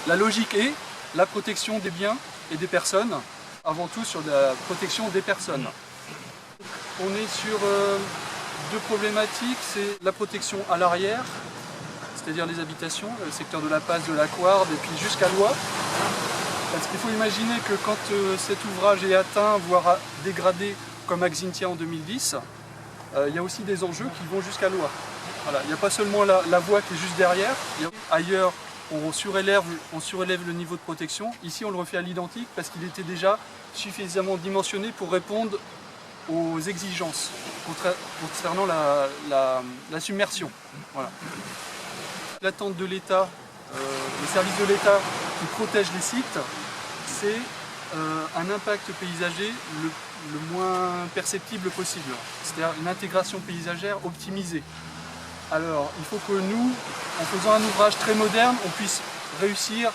La logique est la protection des biens et des personnes, avant tout sur la protection des personnes. On est sur deux problématiques, c'est la protection à l'arrière, c'est-à-dire les habitations, le secteur de la Passe, de la Couarde et puis jusqu'à Loie. Parce qu'il faut imaginer que quand cet ouvrage est atteint, voire dégradé comme à Xintia en 2010, il y a aussi des enjeux qui vont jusqu'à Loie. Voilà, il n'y a pas seulement la voie qui est juste derrière, ailleurs on surélève le niveau de protection. Ici on le refait à l'identique parce qu'il était déjà suffisamment dimensionné pour répondre aux exigences concernant la submersion. Voilà. L'attente de l'État, les services de l'État qui protègent les sites, c'est un impact paysager le moins perceptible possible, c'est-à-dire une intégration paysagère optimisée. Alors, il faut que nous, en faisant un ouvrage très moderne, on puisse réussir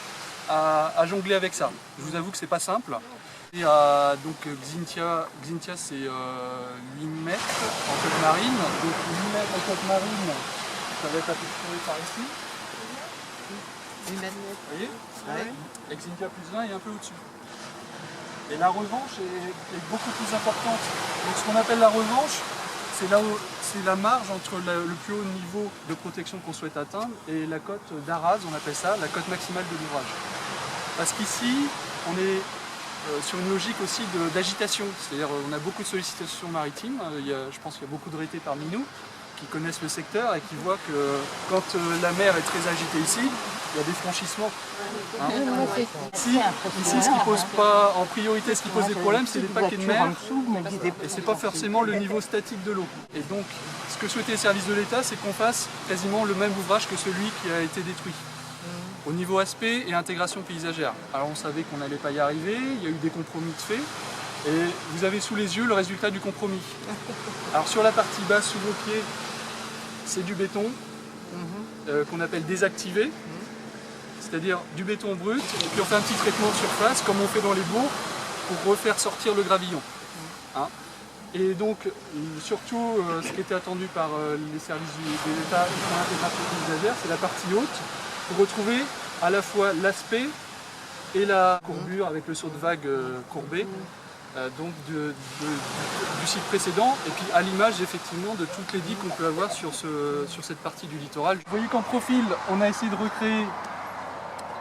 à jongler avec ça. Je vous avoue que c'est pas simple. Et donc Xintia c'est 8 mètres en côte marine. Donc 8 mètres en côte marine, ça va être à peu près par ici. 8 mètres. Vous voyez? Ouais. Et Xintia plus 20 est un peu au-dessus. Et la revanche est beaucoup plus importante. Donc ce qu'on appelle la revanche, c'est la marge entre le plus haut niveau de protection qu'on souhaite atteindre et la cote d'Arras, on appelle ça la cote maximale de l'ouvrage. Parce qu'ici, on est sur une logique aussi d'agitation, c'est-à-dire on a beaucoup de sollicitations maritimes, je pense qu'il y a beaucoup de rétés parmi nous qui connaissent le secteur et qui voient que quand la mer est très agitée ici, il y a des franchissements. Hein. Ici, ce qui pose pas en priorité, ce qui pose des problèmes, c'est les paquets de mer et c'est pas forcément le niveau statique de l'eau. Et donc, ce que souhaitait les services de l'État, c'est qu'on fasse quasiment le même ouvrage que celui qui a été détruit. Au niveau aspect et intégration paysagère. Alors on savait qu'on n'allait pas y arriver, il y a eu des compromis de fait, et vous avez sous les yeux le résultat du compromis. Alors sur la partie basse, sous vos pieds, c'est du béton, qu'on appelle désactivé, c'est-à-dire du béton brut, et puis on fait un petit traitement de surface, comme on fait dans les bourgs, pour refaire sortir le gravillon. Hein. Et donc, surtout, ce qui était attendu par les services de l'État pour l'intégration paysagère, c'est la partie haute, pour retrouver à la fois l'aspect et la courbure avec le saut de vague courbé donc du site précédent et puis à l'image effectivement de toutes les digues qu'on peut avoir sur cette partie du littoral. Vous voyez qu'en profil on a essayé de recréer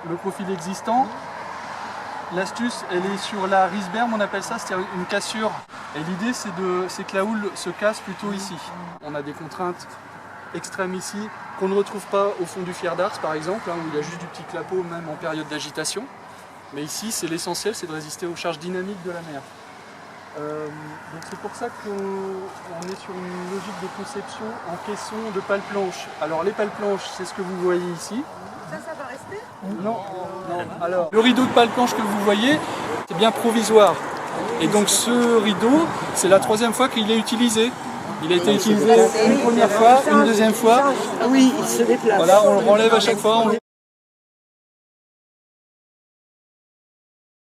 le profil existant. L'astuce elle est sur la risberme, on appelle ça, c'est-à-dire une cassure. Et l'idée c'est que la houle se casse plutôt ici. On a des contraintes extrême ici, qu'on ne retrouve pas au fond du Fier d'Ars par exemple, hein, où il y a juste du petit clapot même en période d'agitation. Mais ici, c'est l'essentiel, c'est de résister aux charges dynamiques de la mer. Donc c'est pour ça qu'on est sur une logique de conception en caisson de pales planches. Alors les pales planches, c'est ce que vous voyez ici. Ça va rester? Non. Alors, le rideau de pales planches que vous voyez, c'est bien provisoire. Et donc ce rideau, c'est la troisième fois qu'il est utilisé. Il a été utilisé une première fois, une deuxième fois. Oui, il se déplace. Voilà, on le renlève à chaque fois.